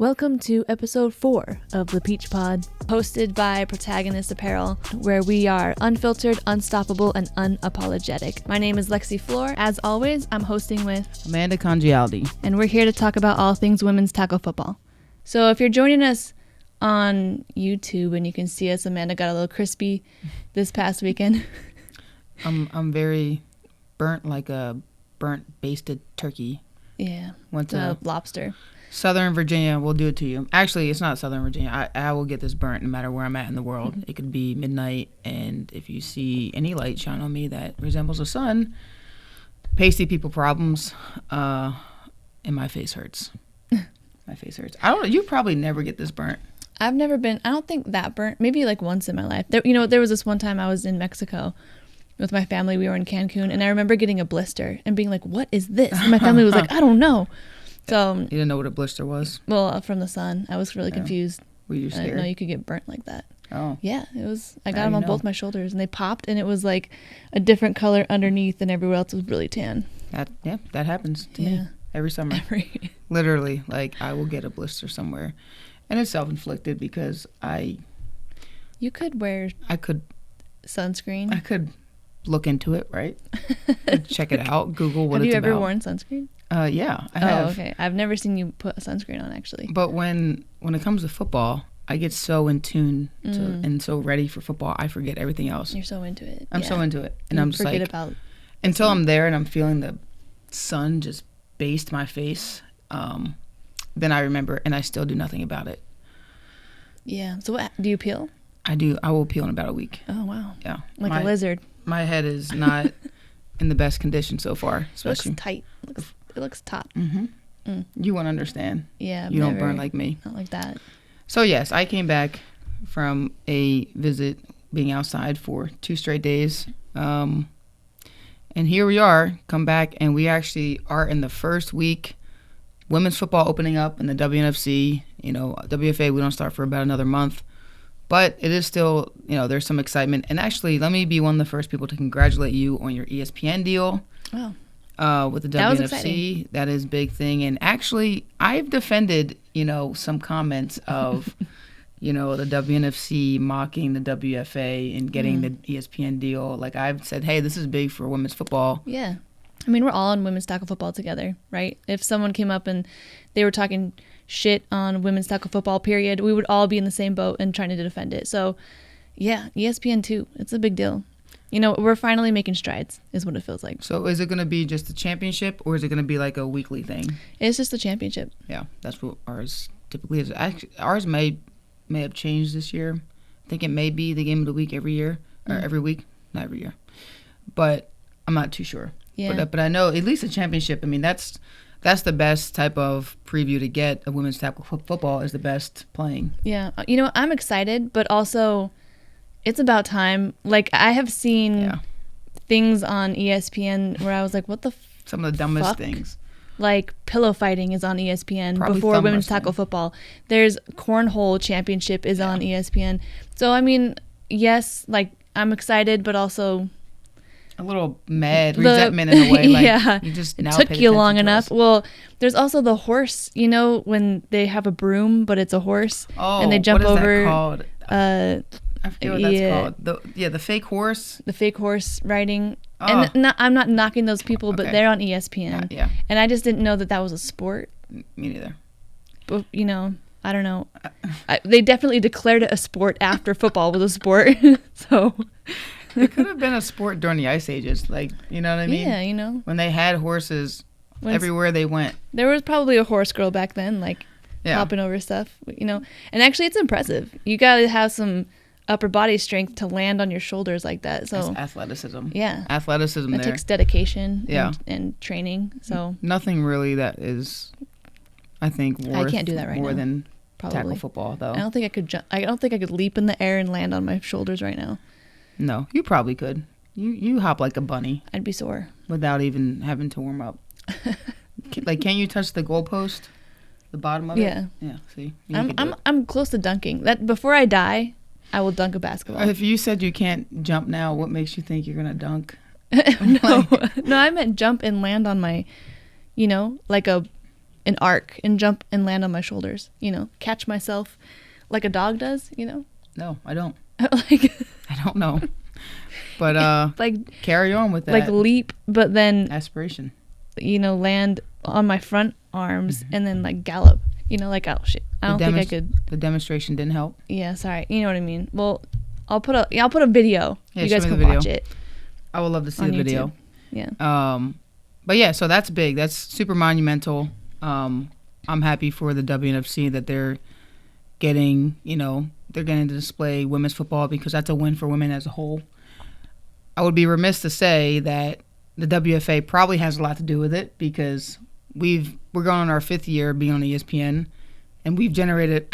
Welcome to episode 4 of The Peach Pod, hosted by Protagonist Apparel, where we are unfiltered, unstoppable, and unapologetic. My name is Lexie Floor. As always, I'm hosting with Amanda Congialdi, and we're here to talk about all things women's tackle football. So if you're joining us on YouTube and you can see us, Amanda got a little crispy this past weekend. I'm very burnt, like a burnt basted turkey. Yeah, Went to lobster. Southern Virginia. We'll do it to you. Actually, it's not Southern Virginia. I will get this burnt no matter where I'm at in the world. Mm-hmm. It could be midnight, and if you see any light shine on me that resembles the sun, pasty people problems, and my face hurts. My face hurts. You probably never get this burnt. I've never been, I don't think that burnt, maybe like once in my life. There was this one time I was in Mexico with my family. We were in Cancun, and I remember getting a blister and being like, what is this? And my family was like, I don't know. So you didn't know what a blister was? Well, from the sun. I was really confused. Were you scared? I didn't know you could get burnt like that. Oh. Yeah, it was. I got them on both my shoulders, and they popped, and it was like a different color underneath, and everywhere else was really tan. That happens to me every summer. Literally, like I will get a blister somewhere, and it's self-inflicted because You could wear. I could. Sunscreen. I could look into it, right? Check it out. Google what it's about. Have you ever worn sunscreen? Yeah, I have. Oh, okay. I've never seen you put a sunscreen on, actually. But when it comes to football, I get so in tune and so ready for football, I forget everything else. You're so into it. I'm so into it. And I'm just forget like, about until I'm there and I'm feeling the sun just baste my face, then I remember, and I still do nothing about it. Yeah. So what, do you peel? I do. I will peel in about a week. Oh, wow. Yeah. Like a lizard. My head is not in the best condition so far. Especially. It looks tight. It looks taut. Mm-hmm. You won't understand. Yeah. You don't burn like me. Not like that. So, yes, I came back from a visit being outside for 2 straight days. And here we are, come back, and we actually are in the first week. Women's football opening up in the WNFC. WFA, we don't start for about another month. But it is still, there's some excitement. And actually, let me be one of the first people to congratulate you on your ESPN deal. Wow. With the WNFC. That is a big thing. And actually, I've defended, some comments of, the WNFC mocking the WFA and getting the ESPN deal. Like, I've said, hey, this is big for women's football. Yeah. I mean, we're all in women's tackle football together, right? If someone came up and they were talking shit on women's tackle football, period, we would all be in the same boat and trying to defend it. So, yeah, ESPN2, it's a big deal. We're finally making strides, is what it feels like. So is it going to be just a championship, or is it going to be like a weekly thing? It's just a championship. Yeah, that's what ours typically is. Actually, ours may have changed this year. I think it may be the game of the week every year, or every week, not every year. But I'm not too sure. Yeah. But I know at least a championship. I mean, that's the best type of preview to get. A women's tackle football is the best playing. Yeah. I'm excited, but also it's about time. Like, I have seen things on ESPN where I was like, what the some of the dumbest things. Like, pillow fighting is on ESPN Probably before women's tackle football. There's cornhole championship is on ESPN. So, I mean, yes, like, I'm excited, but also a little mad resentment in a way. Like, you just it took you long enough. Well, there's also the horse, when they have a broom, but it's a horse. Oh, and they jump what is over. That called? I forget what that's called. The fake horse. The fake horse riding. Oh. And I'm not knocking those people, but they're on ESPN. Yeah. And I just didn't know that was a sport. Me neither. But, I don't know. They definitely declared it a sport after football was a sport. So it could have been a sport during the Ice Ages. Like, you know what I mean? Yeah, When they had horses everywhere they went. There was probably a horse girl back then, like, hopping over stuff, And actually, it's impressive. You got to have some upper body strength to land on your shoulders like that. So that's athleticism. Yeah. Athleticism that there. takes dedication and training. So nothing really that is, I think, worth I can't do that right more now. than Probably. Tackle football, though. I don't think I could I don't think I could leap in the air and land on my shoulders right now. No, you probably could. You hop like a bunny. I'd be sore. Without even having to warm up. Like, can you touch the goalpost? The bottom of it? Yeah, see? I'm close to dunking. That before I die, I will dunk a basketball. If you said you can't jump now, what makes you think you're going to dunk? No, I meant jump and land on my, like a an arc and jump and land on my shoulders, catch myself like a dog does, No, I don't. Like I don't know. But like carry on with that. Like leap, but then aspiration. Land on my front arms and then like gallop. Like, oh shit. I don't think I could. The demonstration didn't help. Yeah, sorry. You know what I mean. Well, I'll put a video. Yeah, you guys can watch it. I would love to see the video. Yeah. But yeah, so that's big. That's super monumental. I'm happy for the WNFC that they're getting to display women's football, because that's a win for women as a whole. I would be remiss to say that the WFA probably has a lot to do with it, because we're going on our 5th year being on ESPN, and we've generated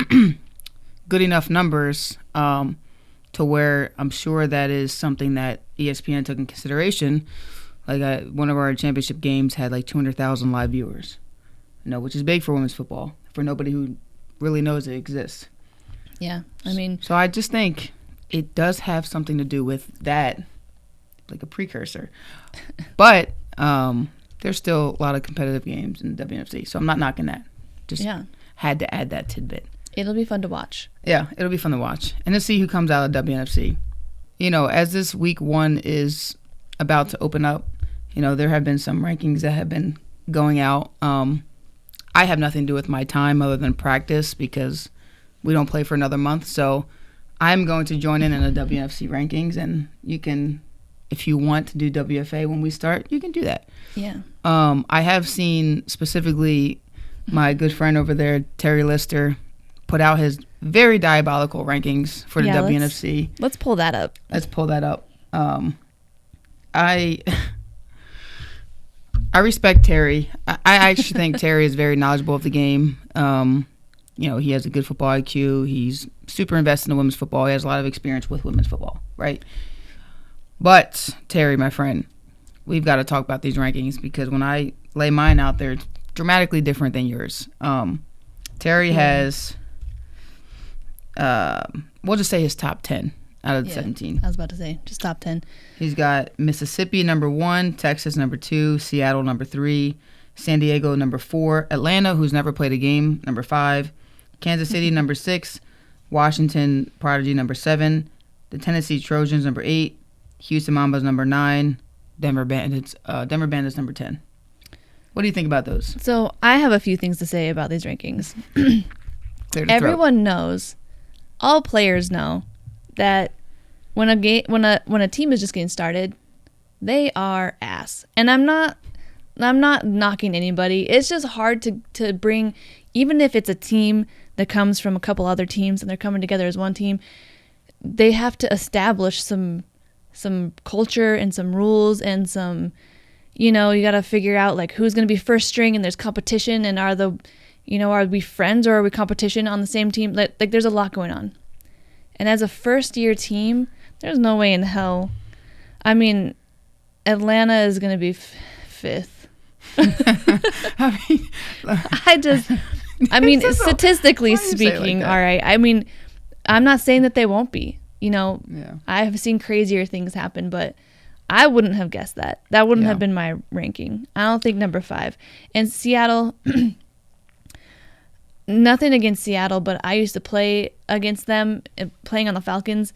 good enough numbers to where I'm sure that is something that ESPN took in consideration. Like one of our championship games had like 200,000 live viewers, which is big for women's football for nobody who really knows it exists. Yeah, I mean. So I just think it does have something to do with that, like a precursor. But there's still a lot of competitive games in the WNFC, so I'm not knocking that. Just had to add that tidbit. It'll be fun to watch. Yeah, it'll be fun to watch. And to see who comes out of WNFC. As this week 1 is about to open up, there have been some rankings that have been going out. I have nothing to do with my time other than practice, because we don't play for another month. So I'm going to join in the WNFC rankings, and you can, if you want to do WFA when we start, you can do that. Yeah. I have seen specifically my good friend over there, Terry Lister, put out his very diabolical rankings for the WNFC. Let's pull that up. I respect Terry. I actually think Terry is very knowledgeable of the game. He has a good football IQ. He's super invested in women's football. He has a lot of experience with women's football, right? But, Terry, my friend, we've got to talk about these rankings, because when I lay mine out, they're dramatically different than yours. Terry has, we'll just say his top 10 out of the 17. I was about to say, just top 10. He's got Mississippi number 1, Texas number 2, Seattle number 3, San Diego number 4, Atlanta, who's never played a game, number 5, Kansas City number 6, Washington Prodigy number 7, the Tennessee Trojans number 8, Houston Mambas number 9, Denver Bandits number 10. What do you think about those? So I have a few things to say about these rankings. Everyone knows, all players know, that when a team is just getting started, they are ass. And I'm not knocking anybody. It's just hard to bring, even if it's a team that comes from a couple other teams and they're coming together as one team, they have to establish some culture and some rules and some, you got to figure out like who's going to be first string, and there's competition, and are we friends or are we competition on the same team? Like there's a lot going on. And as a first year team, there's no way in hell. I mean, Atlanta is going to be 5th. Statistically speaking, all right. I mean, I'm not saying that they won't be. I have seen crazier things happen, but I wouldn't have guessed that. That wouldn't have been my ranking. I don't think number 5. And Seattle, nothing against Seattle, but I used to play against them, playing on the Falcons,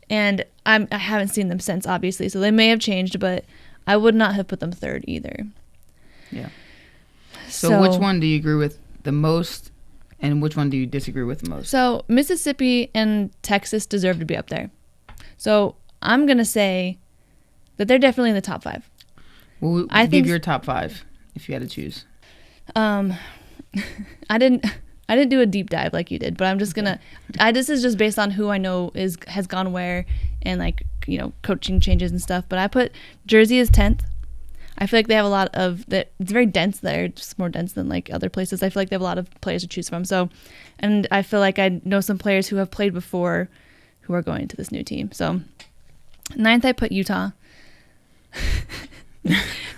and I haven't seen them since, obviously, so they may have changed, but I would not have put them 3rd either. Yeah. So which one do you agree with the most, and which one do you disagree with the most? So Mississippi and Texas deserve to be up there. So I'm going to say that they're definitely in the top 5. Well, I think your top 5 if you had to choose. I didn't do a deep dive like you did, but I'm just gonna. This is just based on who I know has gone where, and coaching changes and stuff. But I put Jersey as 10th. I feel like they have a lot of that. It's very dense there, just more dense than like other places. I feel like they have a lot of players to choose from. So, and I feel like I know some players who have played before, who are going to this new team. So, 9th I put Utah.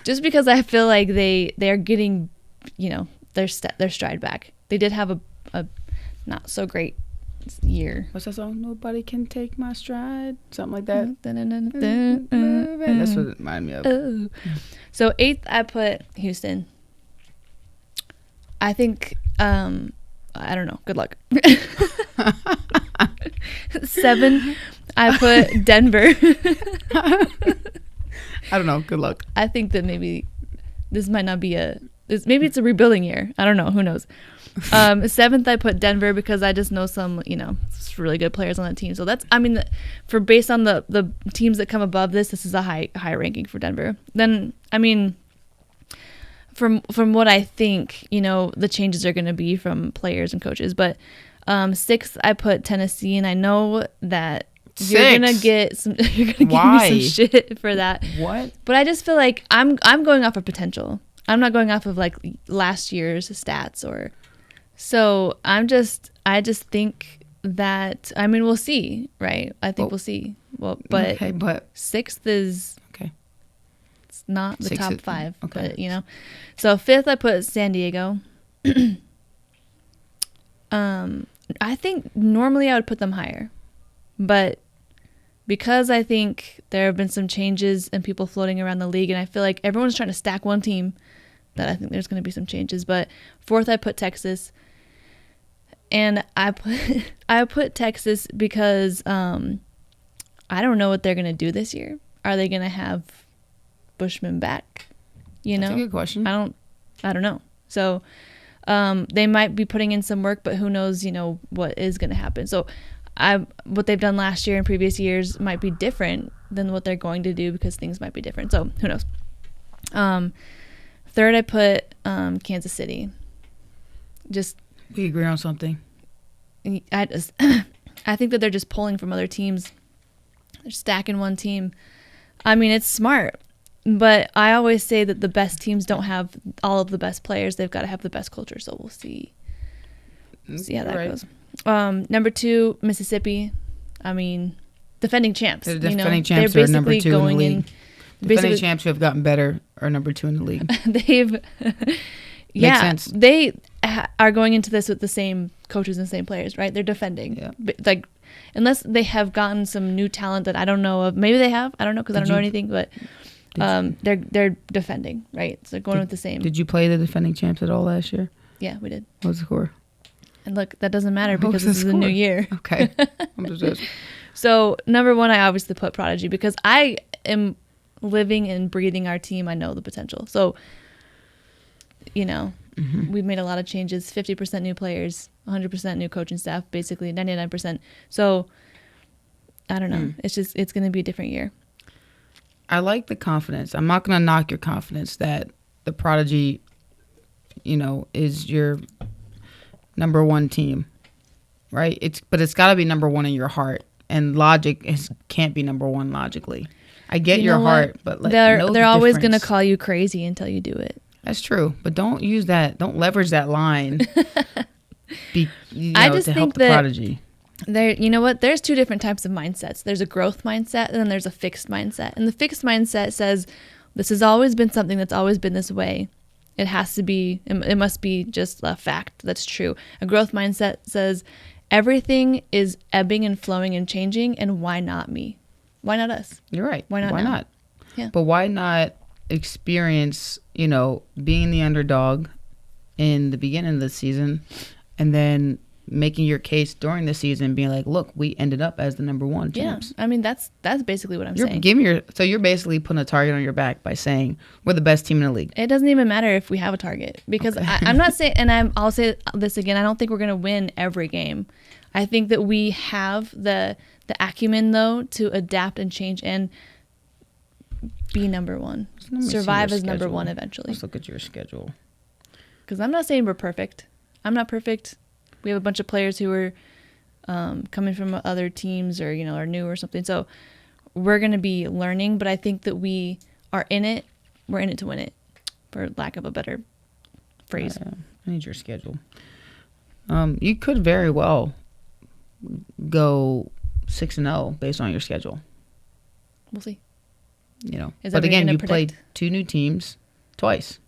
Just because I feel like they are getting, their stride back. They did have a not so great year. What's that song? Nobody can take my stride. Something like that. That's what it reminded me of. So 8th, I put Houston. I think, I don't know. Good luck. 7, I put Denver. I don't know. Good luck. I think that maybe this might not be maybe it's a rebuilding year. I don't know. Who knows? 7th, I put Denver because I just know some, really good players on that team. So that's, based on the teams that come above this is a high ranking for Denver. Then, from what I think, the changes are going to be from players and coaches. But 6th, I put Tennessee, and I know that you're gonna get you're gonna give me some shit for that. What? But I just feel like I'm going off of potential. I'm not going off of like last year's stats or. So I just think that we'll see, right? I think we'll see. Well, but 6th is okay. It's not the top 5, okay. But So 5th, I put San Diego. I think normally I would put them higher, but because I think there have been some changes and people floating around the league, and I feel like everyone's trying to stack one team, that I think there's going to be some changes. But 4th, I put Texas, and I put Texas because I don't know what they're going to do this year. Are they going to have Bushman back? That's a good question. I don't know. So they might be putting in some work, but who knows, what is going to happen. So what they've done last year and previous years might be different than what they're going to do because things might be different. So who knows? 3rd, I put Kansas City. We agree on something. I think that they're just pulling from other teams. They're stacking one team. It's smart. But I always say that the best teams don't have all of the best players. They've got to have the best culture. So we'll see. See how that goes. Number 2, Mississippi. Defending champs. They're defending champs. They're number 2 in the league. Defending champs who have gotten better are number 2 in the league. They've, Makes sense. They are going into this with the same coaches and same players, right? They're defending. Yeah. Unless they have gotten some new talent that I don't know of. Maybe they have. I don't know because I don't know anything. But they're defending, right? So they're going with the same. Did you play the defending champs at all last year? Yeah, we did. What was the score? And look, that doesn't matter because this is a new year. Okay. So number 1, I obviously put Prodigy because I am living and breathing our team. I know the potential. So, we've made a lot of changes. 50% new players, 100% new coaching staff, basically 99%. So I don't know. It's going to be a different year. I like the confidence. I'm not going to knock your confidence that the Prodigy, is your number 1 team, right? But it's got to be number 1 in your heart, and can't be number 1 logically. I get your heart, but they're always going to call you crazy until you do it. That's true, but don't use that. Don't leverage that line. I just to think help the that Prodigy. There's 2 different types of mindsets. There's a growth mindset, and then there's a fixed mindset. And the fixed mindset says, this has always been something that's always been this way. It has to be, it must be just a fact that's true. A growth mindset says, everything is ebbing and flowing and changing, and why not me? Why not us? You're right. Why not? Yeah. But why not experience, being the underdog in the beginning of the season, and then making your case during the season, being like, look, we ended up as the number 1 champs. Yeah, that's basically what I'm saying. So you're basically putting a target on your back by saying we're the best team in the league. It doesn't even matter if we have a target because I'm not saying, and I'll say this again, I don't think we're going to win every game. I think that we have the acumen though to adapt and change and be number 1, survive as number 1 eventually. Let's look at your schedule. Because I'm not saying we're perfect. I'm not perfect. We have a bunch of players who are coming from other teams or, are new or something. So we're going to be learning, but I think that we are in it. We're in it to win it, for lack of a better phrase. I need your schedule. You could very well go 6-0 based on your schedule. We'll see. But again, you played 2 new teams twice.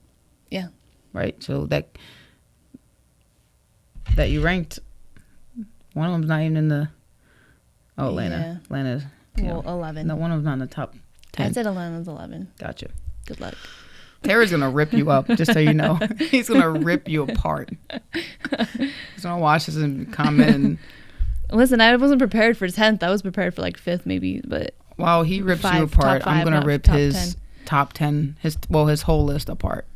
Yeah. Right? So that you ranked, one of them's not even in the Atlanta. Yeah. Atlanta's 11. No, one of them's not in the top 10. I said Atlanta's 11. Gotcha. Good luck. Terry's going to rip you up, just so you know. He's going to rip you apart. He's going to watch this and comment. And, listen, I wasn't prepared for 10th. I was prepared for like 5th maybe, but. While he rips you apart, I'm going to rip his top 10, his whole list apart.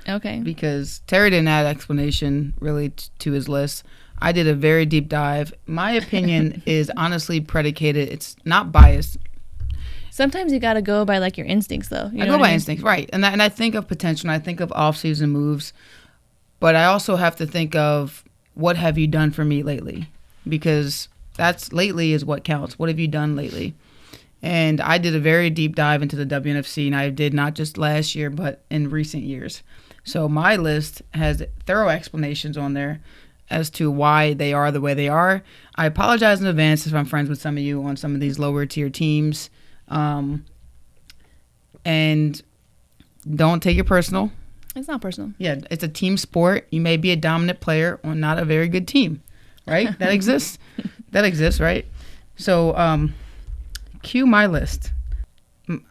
Okay. Because Terry didn't add explanation really to his list. I did a very deep dive. My opinion is honestly predicated. It's not biased. Sometimes you got to go by like your instincts, though. I go by instincts, right. And I think of potential, and I think of off-season moves. But I also have to think of what have you done for me lately? Because that's lately is what counts. What have you done lately? And I did a very deep dive into the WNFC, and I did not just last year, but in recent years. So my list has thorough explanations on there as to why they are the way they are. I apologize in advance if I'm friends with some of you on some of these lower tier teams. And don't take it personal. It's not personal. Yeah, it's a team sport. You may be a dominant player on not a very good team, right? That exists. That exists, right? So, cue my list.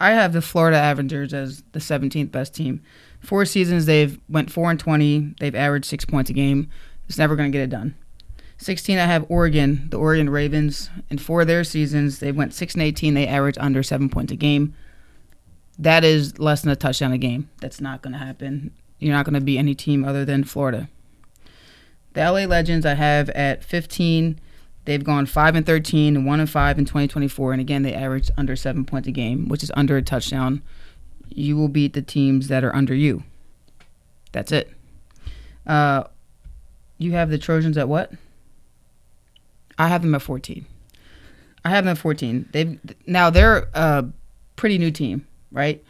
I have the Florida Avengers as the 17th best team. 4 seasons, they've went 4-20. They've averaged 6 points a game. It's never going to get it done. 16, I have Oregon, the Oregon Ravens. In 4 of their seasons, they went 6-18. They averaged under 7 points a game. That is less than a touchdown a game. That's not going to happen. You're not going to beat any team other than Florida. The LA Legends, I have at 15. They've gone 5-13 and 1-5 in 2024. And again, they averaged under 7 points a game, which is under a touchdown. You will beat the teams that are under you. That's it. You have the Trojans at what? I have them at 14. They're a pretty new team, right?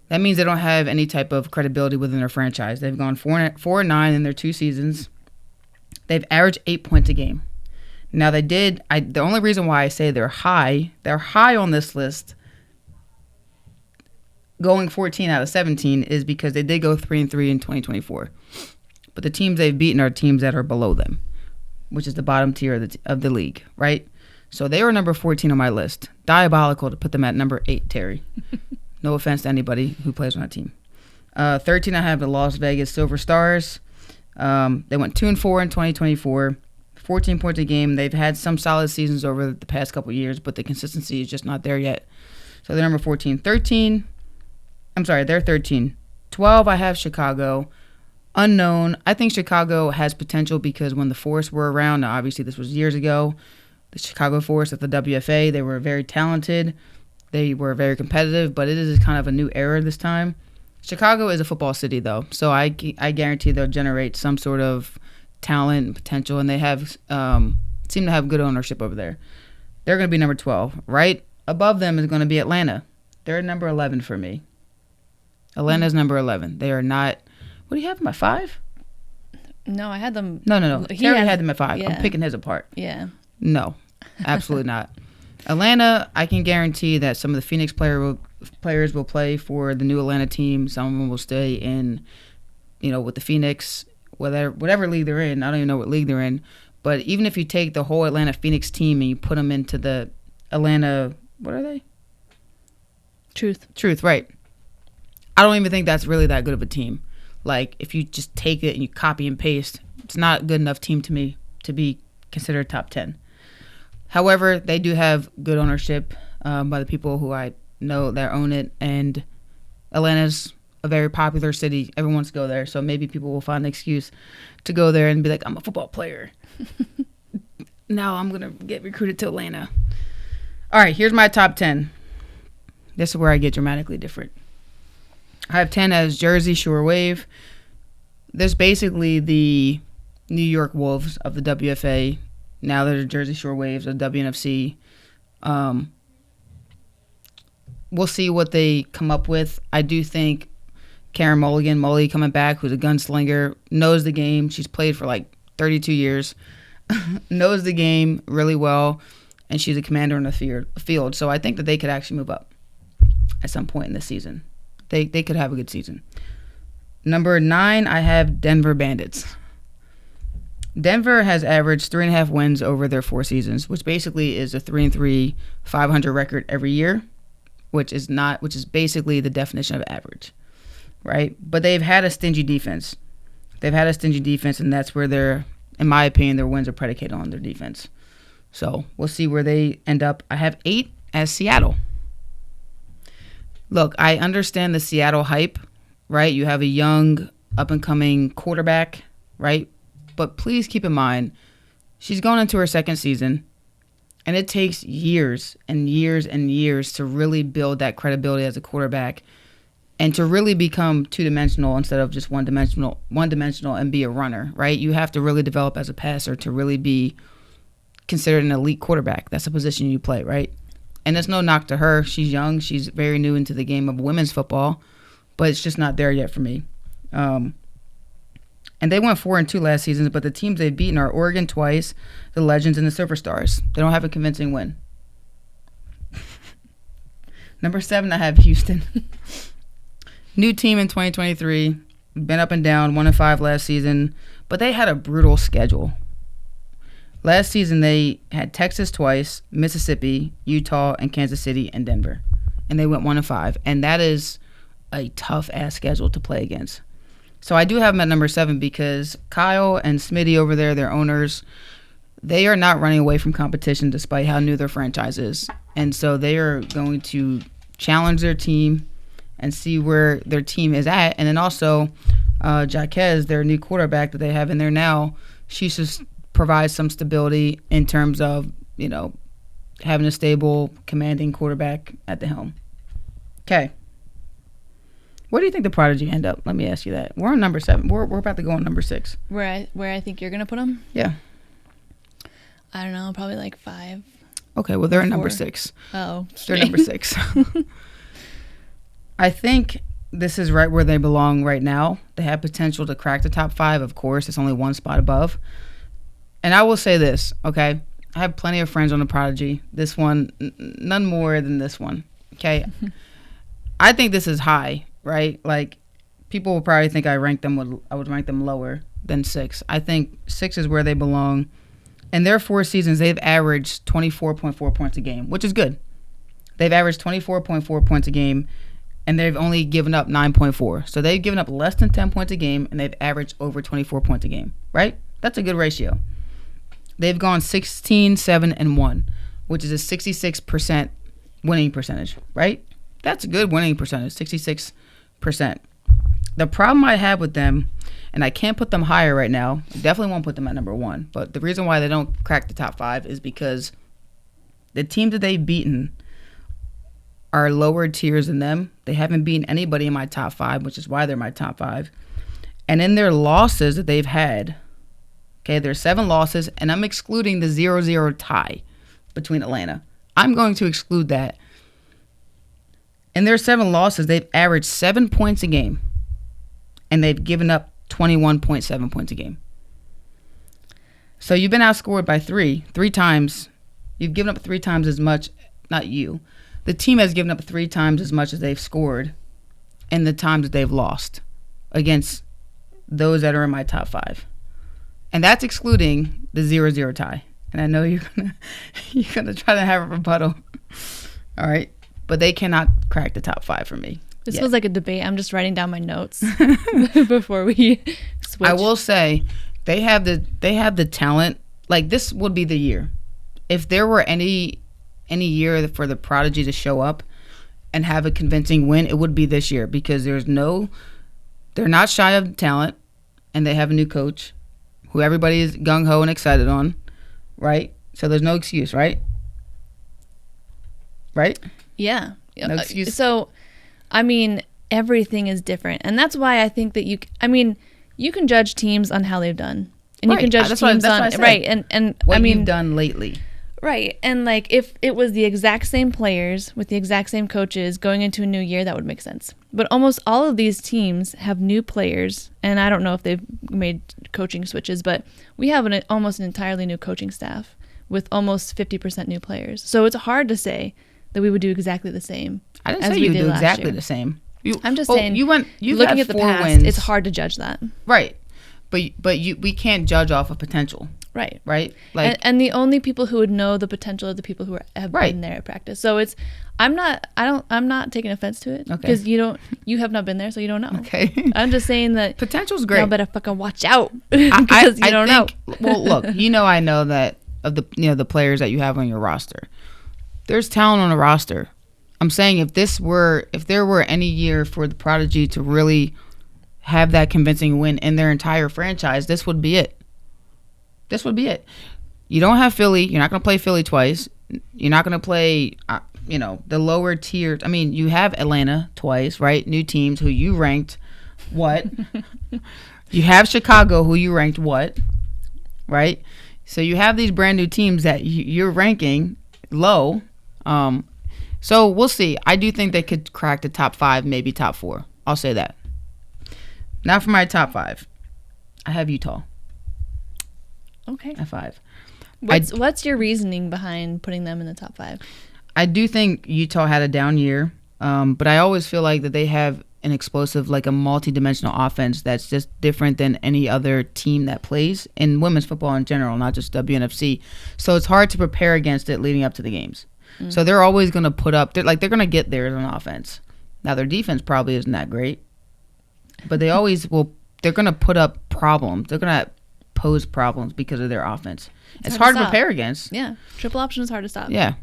That means they don't have any type of credibility within their franchise. They've gone 4-9 in their 2 seasons. They've averaged 8 points a game. Now the only reason why I say they're high on this list, going 14 out of 17, is because they did go 3-3 in 2024. But the teams they've beaten are teams that are below them, which is the bottom tier of the league, right? So they were number 14 on my list. Diabolical to put them at number 8, Terry. No offense to anybody who plays on that team. 13, I have the Las Vegas Silver Stars. They went 2-4 in 2024, 14 points a game. They've had some solid seasons over the past couple years, but the consistency is just not there yet. So they're number 14. They're 13. 12, I have Chicago. Unknown. I think Chicago has potential because when the Force were around, now obviously this was years ago, the Chicago Force at the WFA, they were very talented. They were very competitive, but it is kind of a new era this time. Chicago is a football city, though, so I guarantee they'll generate some sort of talent and potential, and they have seem to have good ownership over there. They're going to be number 12. Right above them is going to be Atlanta. They're number 11 for me. Atlanta's number 11. They are not. What do you have them at 5? No, I had them. No. Terry had them at 5. Yeah. I'm picking his apart. Yeah. No, absolutely not. Atlanta, I can guarantee that some of the Phoenix players will play for the new Atlanta team. Some of them will stay in, with the Phoenix, whatever league they're in. I don't even know what league they're in. But even if you take the whole Atlanta Phoenix team and you put them into the Atlanta, what are they? Truth, right. I don't even think that's really that good of a team. Like, if you just take it and you copy and paste, it's not a good enough team to me to be considered top 10. However, they do have good ownership by the people who I know that own it, and Atlanta's a very popular city. Everyone wants to go there, so maybe people will find an excuse to go there and be like, I'm a football player. Now I'm going to get recruited to Atlanta. All right, here's my top 10. This is where I get dramatically different. I have 10 as Jersey Shore Wave. There's basically the New York Wolves of the WFA. Now they're the Jersey Shore Waves of WNFC. We'll see what they come up with. I do think Karen Molly coming back, who's a gunslinger, knows the game. She's played for like 32 years, knows the game really well, and she's a commander in the field. So I think that they could actually move up at some point in this season. They could have a good season. Number 9, I have Denver Bandits. Denver has averaged 3.5 wins over their 4 seasons, which basically is a 3-3, 500 record every year, which is basically the definition of average. right? But they've had a stingy defense. And that's where in my opinion, their wins are predicated on their defense. So we'll see where they end up. I have 8 as Seattle. Look, I understand the Seattle hype, right? You have a young, up-and-coming quarterback, right? But please keep in mind, she's going into her second season, and it takes years and years and years to really build that credibility as a quarterback and to really become two-dimensional instead of just one-dimensional and be a runner, right? You have to really develop as a passer to really be considered an elite quarterback. That's a position you play, right? And it's no knock to her. She's young. She's very new into the game of women's football, but it's just not there yet for me. And they went 4-2 last season, but the teams they've beaten are Oregon twice, the Legends, and the Silver Stars. They don't have a convincing win. Number 7, I have Houston. New team in 2023. Been up and down, 1-5 last season, but they had a brutal schedule. Last season, they had Texas twice, Mississippi, Utah, and Kansas City, and Denver. And they went 1-5. And that is a tough-ass schedule to play against. So I do have them at number 7 because Kyle and Smitty over there, their owners, they are not running away from competition despite how new their franchise is. And so they are going to challenge their team and see where their team is at. And then also, Jaquez, their new quarterback that they have in there now, she's just provides some stability in terms of, having a stable, commanding quarterback at the helm. Okay. Where do you think the Prodigy end up? Let me ask you that. We're on number 7. We're about to go on number 6. Where I think you're going to put them? Yeah. I don't know, probably like 5. Okay, well, they're at number 6. Oh. They're number 6. I think this is right where they belong right now. They have potential to crack the top 5, of course. It's only one spot above. And I will say this, okay? I have plenty of friends on the Prodigy. This one, none more than this one, okay? I think this is high, right? Like, people will probably think I would rank them lower than 6. I think 6 is where they belong. In their 4 seasons, they've averaged 24.4 points a game, which is good. They've averaged 24.4 points a game, and they've only given up 9.4. So they've given up less than 10 points a game, and they've averaged over 24 points a game, right? That's a good ratio. They've gone 16, 7, and 1, which is a 66% winning percentage, right? That's a good winning percentage, 66%. The problem I have with them, and I can't put them higher right now, definitely won't put them at number 1, but the reason why they don't crack the top 5 is because the teams that they've beaten are lower tiers than them. They haven't beaten anybody in my top 5, which is why they're my top 5. And in their losses that they've had, okay, there's 7 losses, and I'm excluding the 0-0 tie between Atlanta. I'm going to exclude that. In their 7 losses, they've averaged 7 points a game, and they've given up 21.7 points a game. So you've been outscored by 3 times. You've given up 3 times as much, not you. The team has given up 3 times as much as they've scored in the times that they've lost against those that are in my top 5. And that's excluding the 0-0 tie. And I know you're gonna try to have a rebuttal. All right. But they cannot crack the top 5 for me. This feels like a debate. I'm just writing down my notes before we switch. I will say they have the talent. Like, this would be the year. If there were any year for the Prodigy to show up and have a convincing win, it would be this year because they're not shy of talent, and they have a new coach who everybody is gung-ho and excited on, right? So there's no excuse, right? Right? Yeah. No excuse. So, I mean, everything is different. And that's why I think that you can judge teams on how they've done. And right. You can judge teams on, right. And what I mean, you've done lately. Right. And like, if it was the exact same players with the exact same coaches going into a new year, that would make sense. But almost all of these teams have new players, and I don't know if they've made coaching switches, but we have almost an entirely new coaching staff with almost 50% new players. So it's hard to say that we would do exactly the same. I didn't say you would do exactly the same. I'm just saying, looking at the past, wins. it's hard to judge that. Right. But we can't judge off of potential. Right. Right? Like, and the only people who would know the potential are the people who have Right. been there at practice. So I'm not taking offense to it Okay. because you have not been there, so you don't know. Okay. I'm just saying that potential's great. y'all better fucking watch out because you don't know. Well, look, I know that of the players that you have on your roster, there's talent on the roster. I'm saying if there were any year for the Prodigy to really have that convincing win in their entire franchise, this would be it. This would be it. You don't have Philly. You're not going to play Philly twice. You're not going to play, the lower tiers. I mean, you have Atlanta twice, right? New teams who you ranked what? You have Chicago who you ranked what? Right? So you have these brand new teams that you're ranking low. So we'll see. I do think they could crack the top 5, maybe top 4. I'll say that. Now for my top 5. I have Utah. Okay. At 5. What's your reasoning behind putting them in the top 5? I do think Utah had a down year, but I always feel like that they have an explosive, like a multi-dimensional offense that's just different than any other team that plays in women's football in general, not just WNFC. So it's hard to prepare against it leading up to the games. Mm. So they're always going to put up, they're going to get theirs on offense. Now their defense probably isn't that great, but they always will. They're going to put up problems. They're going to pose problems because of their offense. It's hard to prepare against. Yeah, triple option is hard to stop. Yeah.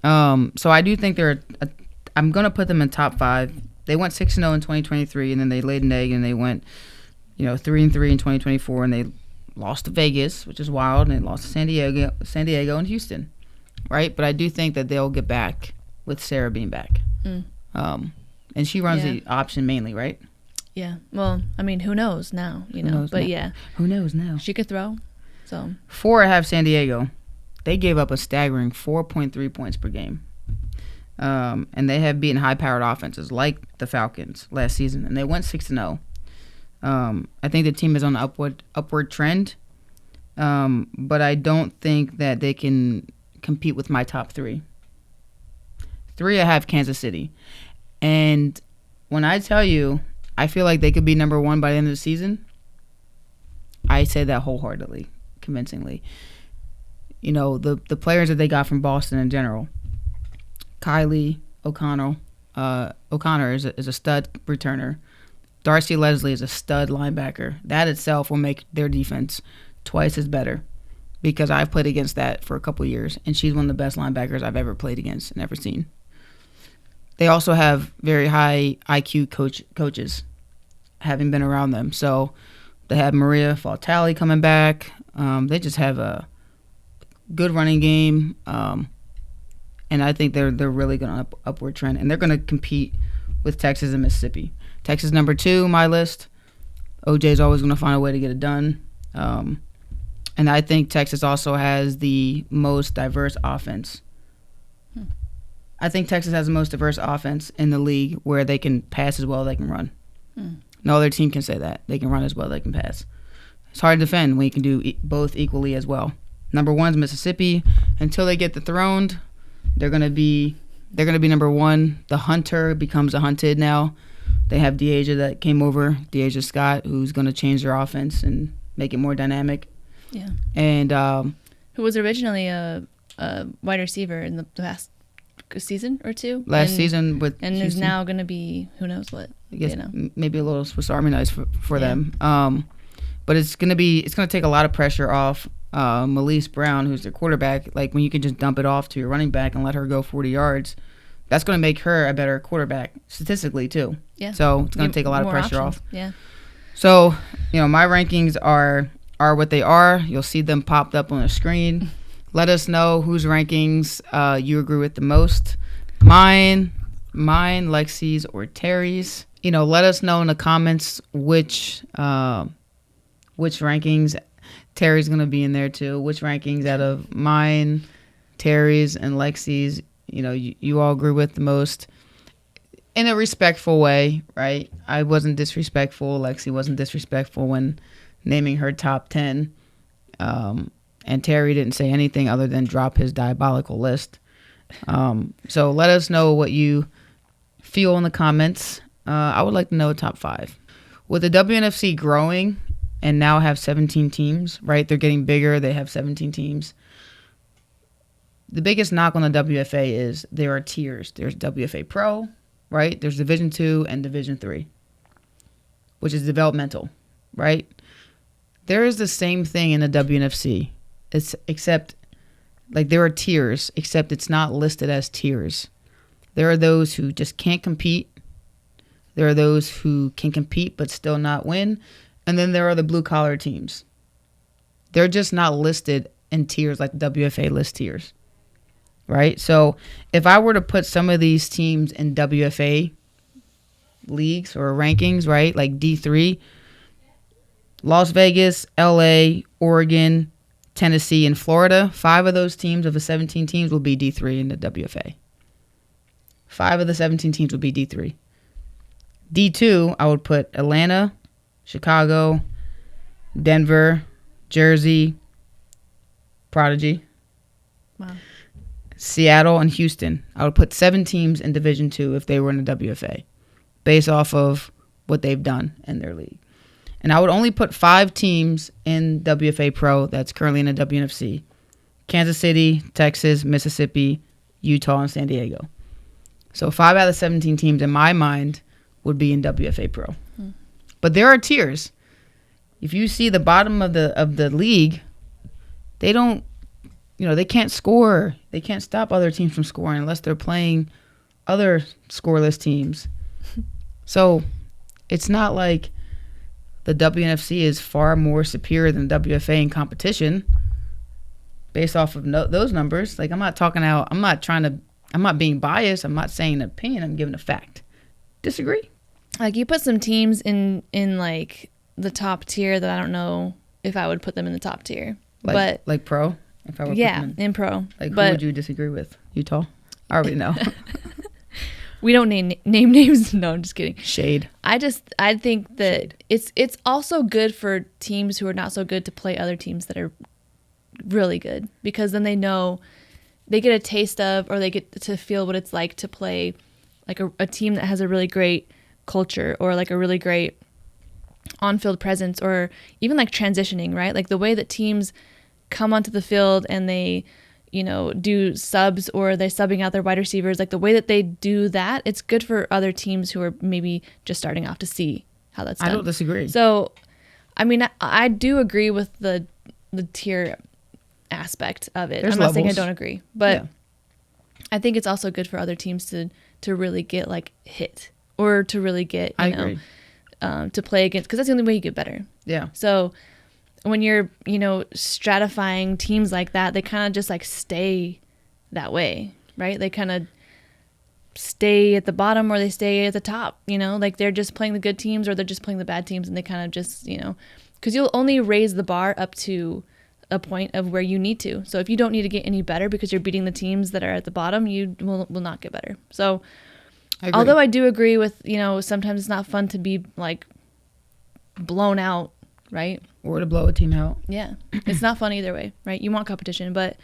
So I do think I'm going to put them in top 5. They went 6-0 in 2023, and then they laid an egg, and they went, 3-3 in 2024, and they lost to Vegas, which is wild, and they lost to San Diego, and Houston, right? But I do think that they'll get back with Sarah being back. Mm. And she runs the option mainly, right? Yeah. Well, I mean, who knows now, but yeah. Who knows now? She could throw. So 4, I have San Diego. They gave up a staggering 4.3 points per game. And they have beaten high-powered offenses like the Falcons last season, and they went 6-0. I think the team is on an upward trend, but I don't think that they can compete with my top 3. 3, I have Kansas City. And when I tell you I feel like they could be number 1 by the end of the season, I say that wholeheartedly, convincingly. The players that they got from Boston in general. Kylie O'Connor is a stud returner. Darcy Leslie is a stud linebacker. That itself will make their defense twice as better because I've played against that for a couple years, and she's one of the best linebackers I've ever played against and ever seen. They also have very high IQ coaches, having been around them. So they have Maria Faltali coming back. They just have a good running game. And I think they're really going to upward trend. And they're going to compete with Texas and Mississippi. Texas number 2, my list. OJ's always going to find a way to get it done. And I think Texas also has the most diverse offense. I think Texas has the most diverse offense in the league where they can pass as well as they can run. No other team can say that. They can run as well as they can pass. It's hard to defend when you can do both equally as well. Number 1 is Mississippi. Until they get dethroned, they're gonna be number 1. The hunter becomes a hunted now. They have Deasia that came over, Deasia Scott, who's gonna change their offense and make it more dynamic. Yeah. And who was originally a wide receiver in the past season or 2. Last season with and Houston. Is now gonna be who knows what. I guess maybe a little Swiss Army knife for them. But it's gonna take a lot of pressure off Melise Brown, who's their quarterback. Like when you can just dump it off to your running back and let her go 40 yards, that's going to make her a better quarterback statistically too. Yeah. So it's going to take a lot of pressure off. Yeah. So my rankings are what they are. You'll see them popped up on the screen. Let us know whose rankings you agree with the most. Mine, Lexie's, or Terry's. Let us know in the comments which rankings. Terry's going to be in there too. Which rankings out of mine, Terry's, and Lexie's, you all agree with the most in a respectful way, right? I wasn't disrespectful. Lexie wasn't disrespectful when naming her top 10. And Terry didn't say anything other than drop his diabolical list. So let us know what you feel in the comments. I would like to know top 5. With the WNFC growing, and now have 17 teams, right? They're getting bigger. They have 17 teams. The biggest knock on the WFA is there are tiers. There's WFA Pro, right? There's Division 2 and Division 3, which is developmental, right? There is the same thing in the WNFC, except like there are tiers, except it's not listed as tiers. There are those who just can't compete. There are those who can compete but still not win. And then there are the blue-collar teams. They're just not listed in tiers like the WFA lists tiers. Right? So if I were to put some of these teams in WFA leagues or rankings, right, like D3, Las Vegas, LA, Oregon, Tennessee, and Florida, 5 of those teams of the 17 teams will be D3 in the WFA. 5 of the 17 teams will be D3. D2, I would put Atlanta, Chicago, Denver, Jersey, Prodigy. Wow. Seattle and Houston. I would put 7 teams in Division 2 if they were in the WFA, based off of what they've done in their league. And I would only put 5 teams in WFA Pro that's currently in the WNFC. Kansas City, Texas, Mississippi, Utah, and San Diego. So 5 out of 17 teams, in my mind, would be in WFA Pro. But there are tiers. If you see the bottom of the league, they don't, they can't score. They can't stop other teams from scoring unless they're playing other scoreless teams. So it's not like the WNFC is far more superior than WFA in competition based off of those numbers. Like, I'm not being biased. I'm not saying an opinion. I'm giving a fact. Disagree? Like, you put some teams in like the top tier that I don't know if I would put them in the top tier. Like pro? If I were in pro. Like, who would you disagree with? Utah? I already know. We don't name names. No, I'm just kidding. Shade. I think that it's also good for teams who are not so good to play other teams that are really good, because then they know, they get a taste of, or they get to feel what it's like to play like a team that has a really great culture, or like a really great on-field presence, or even like transitioning, right? Like the way that teams come onto the field and they, do subs, or they're subbing out their wide receivers, like the way that they do that, it's good for other teams who are maybe just starting off to see how that's done. I don't disagree. So, I mean, I do agree with the tier aspect of it. There's I'm not levels. saying I don't agree, but Yeah. I think it's also good for other teams to really get like hit, or to really get, agree. To play against, because that's the only way you get better. Yeah. So when you're, stratifying teams like that, they kind of just like stay that way, right? They kind of stay at the bottom, or they stay at the top, like they're just playing the good teams, or they're just playing the bad teams, and they kind of just, because you'll only raise the bar up to a point of where you need to. So if you don't need to get any better because you're beating the teams that are at the bottom, you will not get better. So although I do agree with, sometimes it's not fun to be like blown out, right? Or to blow a team out. Yeah. It's not fun either way, right? You want competition, but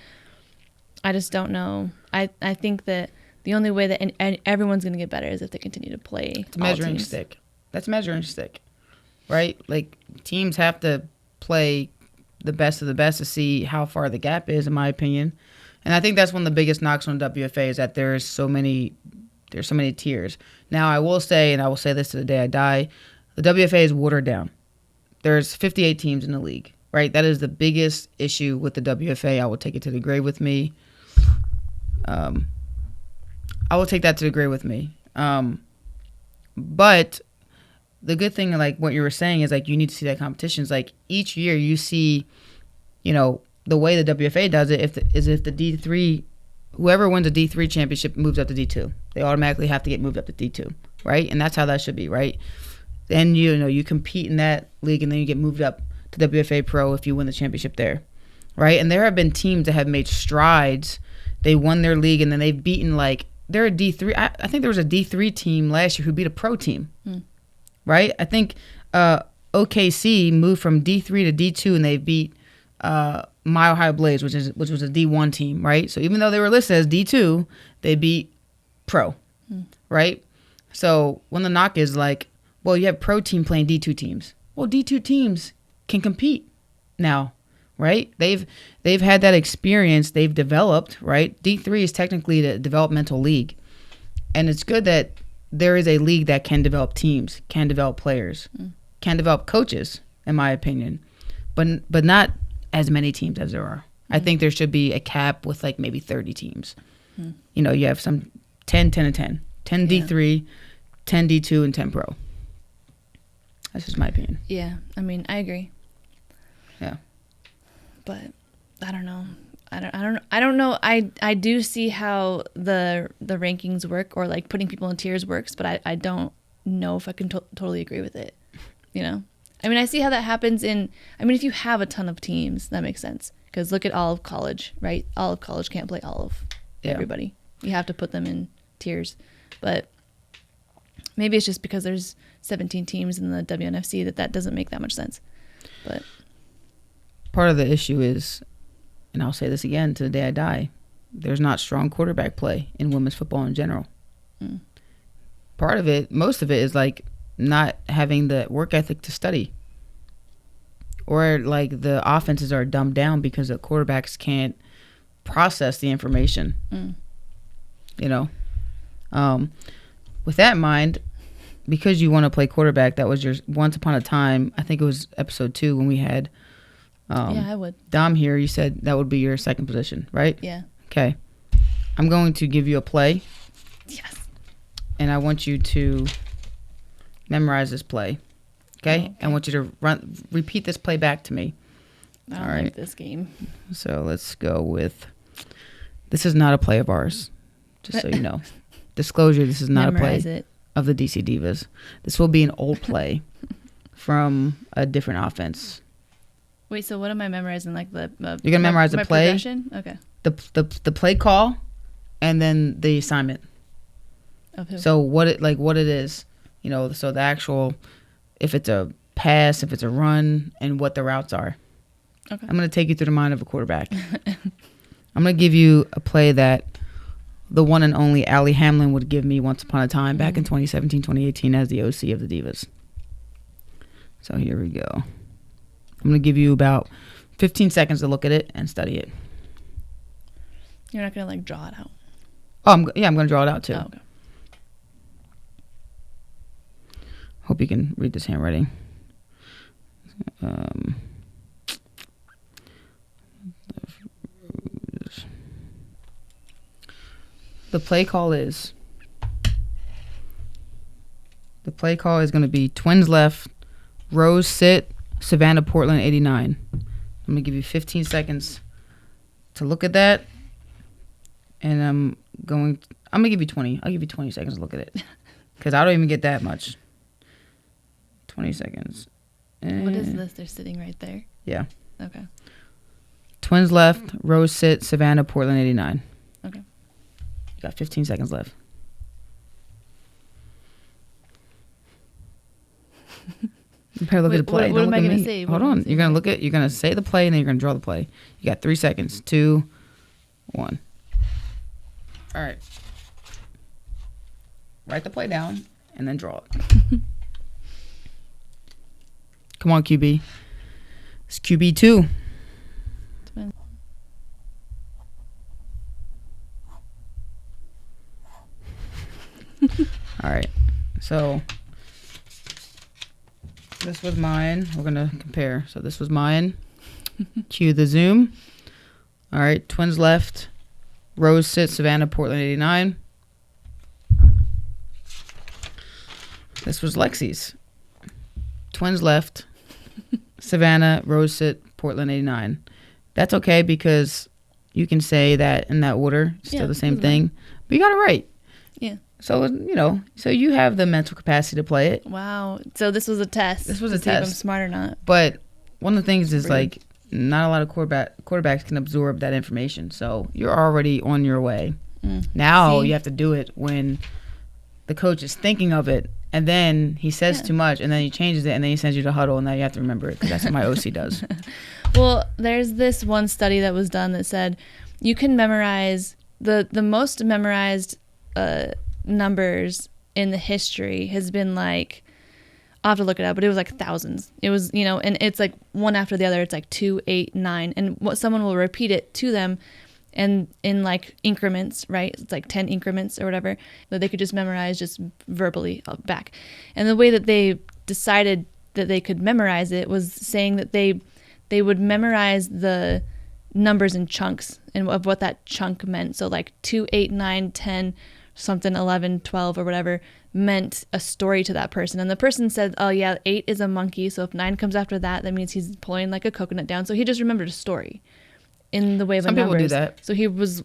I just don't know. I think that the only way that and everyone's going to get better is if they continue to play. It's a measuring stick. That's a measuring stick, right? Like, teams have to play the best of the best to see how far the gap is, in my opinion. And I think that's one of the biggest knocks on WFA, is that there's so many tiers. Now, I will say, and I will say this to the day I die, the WFA is watered down. There's 58 teams in the league, right? That is the biggest issue with the WFA. I will take it to the grave with me. I will take that to the grave with me. But the good thing, like what you were saying, is like you need to see that competition. It's like each year you see, the way the WFA does it, if the D3, whoever wins a D3 championship moves up to D2. They automatically have to get moved up to D2, right? And that's how that should be, right? Then, you compete in that league, and then you get moved up to WFA Pro if you win the championship there, right? And there have been teams that have made strides. They won their league, and then they've beaten, like, they're a D3. I think there was a D3 team last year who beat a pro team, right? I think OKC moved from D3 to D2, and they beat Mile High Blaze, which was a D1 team, right? So even though they were listed as D2, they beat pro, right? So when the knock is like, well, you have pro team playing D2 teams. Well, D2 teams can compete now, right? They've had that experience. They've developed, right? D3 is technically the developmental league. And it's good that there is a league that can develop teams, can develop players, can develop coaches, in my opinion. But not as many teams as there are. I think there should be a cap with like maybe 30 teams. You know, you have some 10, 10, and 10. 10 D3, 10 D2, and 10 Pro. That's just my opinion. Yeah, I mean, I agree. Yeah. But I don't know. I don't know. I do see how the rankings work, or like putting people in tiers works, but I don't know if I can totally agree with it. You know? I mean, I see how that happens if you have a ton of teams, that makes sense. Because look at all of college, right? All of college can't play all of everybody. You have to put them in tiers. But maybe it's just because there's 17 teams in the WNFC that doesn't make that much sense. But part of the issue is, and I'll say this again to the day I die, there's not strong quarterback play in women's football in general. Part of it, most of it, is like not having the work ethic to study. Or like the offenses are dumbed down because the quarterbacks can't process the information. You know? With that in mind, because you want to play quarterback, that was your once upon a time, I think it was episode 2 when we had I would. Dom here, you said that would be your second position, right? Yeah. Okay. I'm going to give you a play. Yes. And I want you to memorize this play. Okay? I want you to repeat this play back to me. I don't like this game. So let's go with, this is not a play of ours, just so you know. Disclosure, this is not Memorize a play it. of the DC Divas. This will be an old play from a different offense. Wait, so what am I memorizing? Like you're gonna memorize the play, progression? Okay. The play call, and then the assignment. Of who? So what it is, you know. So the actual, if it's a pass, if it's a run, and what the routes are. Okay. I'm gonna take you through the mind of a quarterback. I'm gonna give you a play that the one and only Allie Hamlin would give me once upon a time back in 2017, 2018 as the OC of the Divas. So here we go. I'm going to give you about 15 seconds to look at it and study it. You're not going to, like, draw it out? Oh, I'm going to draw it out, too. Oh, okay. Hope you can read this handwriting. The play call is going to be Twins left, Rose sit, Savannah Portland 89. I'm going to give you 15 seconds to look at that. And I'm going to give you 20. I'll give you 20 seconds to look at it. Because I don't even get that much. 20 seconds. What is this? They're sitting right there? Yeah. Okay. Twins left, Rose sit, Savannah Portland 89. Okay. You got 15 seconds left. You better look at the play. What am I going to say? Hold on. You're going to say the play, and then you're going to draw the play. You got 3 seconds. 2, 1. All right. Write the play down, and then draw it. Come on, QB. It's QB2. All right. So this was mine. We're going to compare. So this was mine. Cue the zoom. All right. Twins left. Rose sit, Savannah, Portland 89. This was Lexie's. Twins left. Savannah, Rose sit, Portland 89. That's okay because you can say that in that order. Still the same thing. But you got it right. Yeah. So, so you have the mental capacity to play it. Wow. So this was a test. This was a to see if test. I'm smart or not. But one of the things is like not a lot of quarterbacks can absorb that information. So you're already on your way. Now you have to do it when the coach is thinking of it. And then he says too much, and then he changes it, and then he sends you to huddle, and now you have to remember it because that's what my OC does. Well, there's this one study that was done that said you can memorize the most memorized numbers in the history has been like I'll have to look it up, but it was like thousands. It was, and it's like one after the other. It's like 2, 8, 9. And what someone will repeat it to them and in like increments, right? It's like 10 increments or whatever that they could just memorize just verbally back. And the way that they decided that they could memorize it was saying that they would memorize the numbers in chunks and of what that chunk meant. So like 2, 8, 9, 10, something 11, 12 or whatever meant a story to that person. And the person said, oh yeah, 8 is a monkey. So if 9 comes after that, that means he's pulling like a coconut down. So he just remembered a story in the way of a number. Some people do that. So he was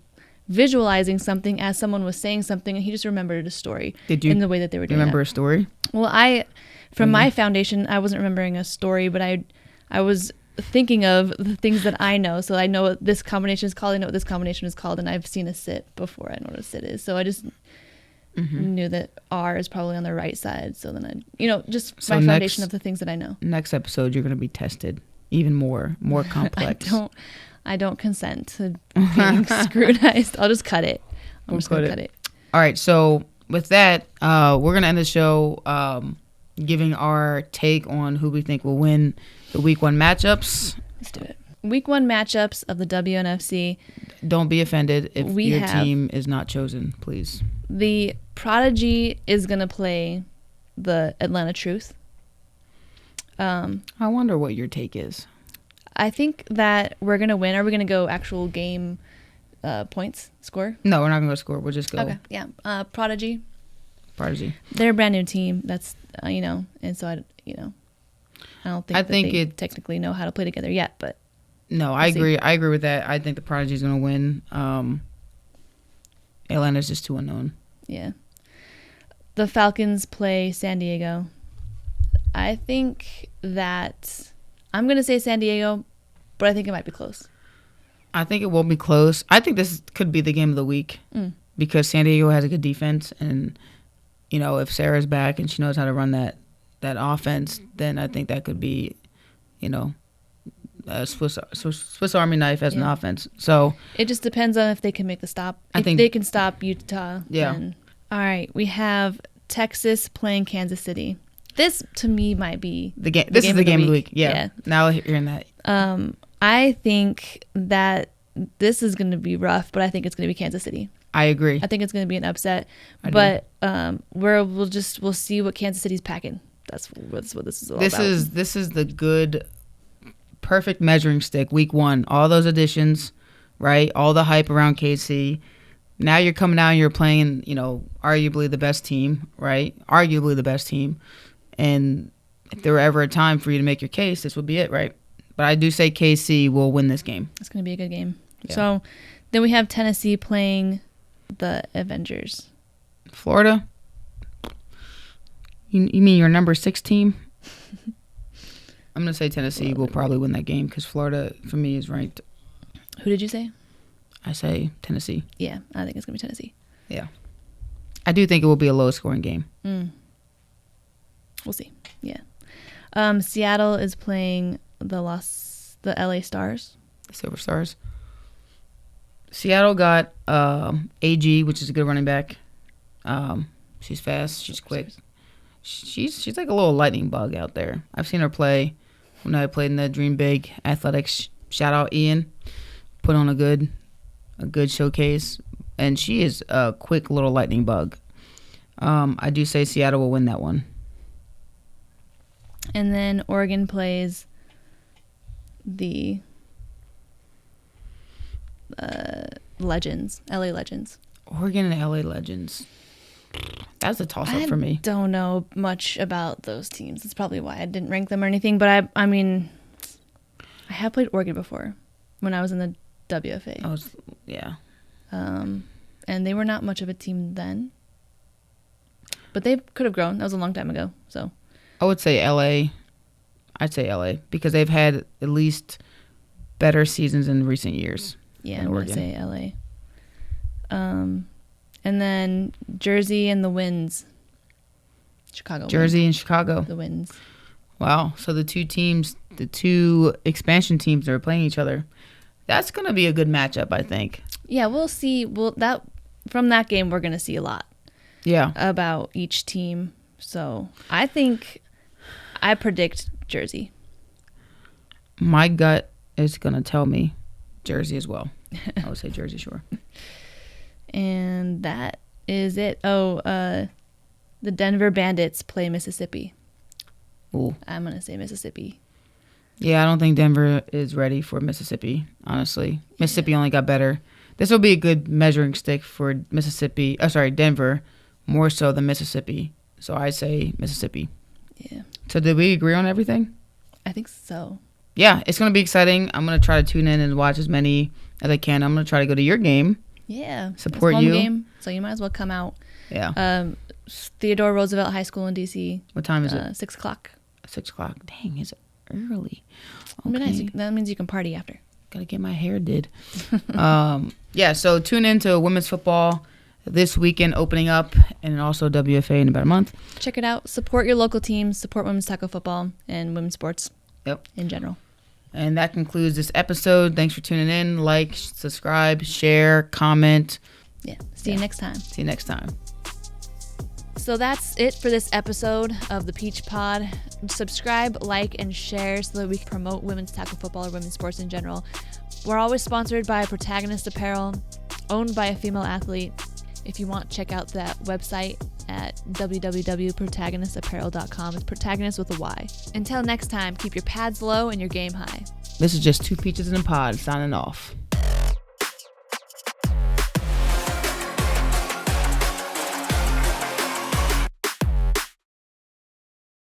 visualizing something as someone was saying something, and he just remembered a story in the way that they were doing it. Remember a story? Well, from my foundation, I wasn't remembering a story, but I was thinking of the things that I know. So I know what this combination is called. I know what this combination is called, and I've seen a sit before. I know what a sit is. So I just knew that R is probably on the right side. So then just my foundation of the things that I know. Next episode, you're going to be tested even more complex. I don't consent to being scrutinized. I'll just cut it. I'm just going to cut it. All right. So with that, we're going to end the show giving our take on who we think will win the Week 1 matchups. Let's do it. Week 1 matchups of the WNFC. Don't be offended if your team is not chosen, please. The Prodigy is going to play the Atlanta Truth. I wonder what your take is. I think that we're going to win. Are we going to go actual game points score? No, we're not going to go score. We'll just go. Okay, yeah. Prodigy. They're a brand new team. That's, and so I don't think they technically know how to play together yet, but. No, I agree. I agree with that. I think the Prodigy is going to win. Atlanta's just too unknown. Yeah. The Falcons play San Diego. I think that I'm going to say San Diego, but I think it might be close. I think it will be close. I think this could be the game of the week because San Diego has a good defense, and if Sarah's back and she knows how to run that offense, then I think that could be, a Swiss Army knife as an offense. So it just depends on if they can make the stop. If they can stop Utah. Yeah. Then. All right, we have Texas playing Kansas City. This to me might be the game. This is the game of the week. Yeah. Now hearing that. I think that this is going to be rough, but I think it's going to be Kansas City. I agree. I think it's going to be an upset, but we'll see what Kansas City's packing. That's what this is all about. This is the good, perfect measuring stick. Week 1, all those additions, right? All the hype around KC. Now you're coming out and you're playing, arguably the best team, right? Arguably the best team. And if there were ever a time for you to make your case, this would be it, right? But I do say KC will win this game. It's going to be a good game. Yeah. So then we have Tennessee playing the Avengers. Florida? You mean your number 6 team? I'm going to say Tennessee will probably win that game because Florida, for me, is ranked. Who did you say? I say Tennessee. Yeah, I think it's going to be Tennessee. Yeah. I do think it will be a low-scoring game. We'll see. Yeah. Seattle is playing the LA Stars. The Silver Stars. Seattle got AG, which is a good running back. She's fast. She's quick. She's like a little lightning bug out there. I've seen her play when I played in the Dream Big Athletics. Shout out Ian. Put on a good showcase. And she is a quick little lightning bug. I do say Seattle will win that one. And then Oregon plays the Legends, LA Legends. Oregon and LA Legends. That's a toss-up for me. I don't know much about those teams. That's probably why I didn't rank them or anything. But I mean, I have played Oregon before when I was in the WFA. Yeah. And they were not much of a team then. But they could have grown. That was a long time ago. So I would say LA. I'd say LA because they've had at least better seasons in recent years. Yeah, I'm going to say LA. And then Jersey and the Winds. Chicago. Jersey and Chicago. The Winds. Wow. So the two expansion teams that are playing each other. That's going to be a good matchup, I think. Yeah, we'll see. From that game, we're going to see a lot. Yeah. About each team. So I think I predict Jersey. My gut is going to tell me Jersey as well. I would say Jersey Shore. And that is it. The Denver Bandits play Mississippi. Ooh. I'm going to say Mississippi. Yeah, I don't think Denver is ready for Mississippi, honestly. Mississippi only got better. This will be a good measuring stick for Denver, more so than Mississippi. So I say Mississippi. Yeah. So did we agree on everything? I think so. Yeah, it's going to be exciting. I'm going to try to tune in and watch as many as I can. I'm going to try to go to your game. Yeah. Support it's home you. game, so you might as well come out. Yeah. Theodore Roosevelt High School in D.C. What time is it? 6 o'clock. 6 o'clock. Dang, it's early. Okay. Okay. That means you can party after. Gotta get my hair did. Yeah, so tune in to women's football this weekend opening up, and also WFA in about a month. Check it out. Support your local teams. Support women's tackle football and women's sports. Yep. In general. And that concludes this episode. Thanks for tuning in. Like, subscribe, share, comment. Yeah. See you next time. See you next time. So that's it for this episode of the Peach Pod. Subscribe, like, and share so that we can promote women's tackle football or women's sports in general. We're always sponsored by Protagonist Apparel, owned by a female athlete. If you want, check out that website at www.protagonistapparel.com. It's protagonist with a Y. Until next time, keep your pads low and your game high. This is just two peaches in a pod signing off.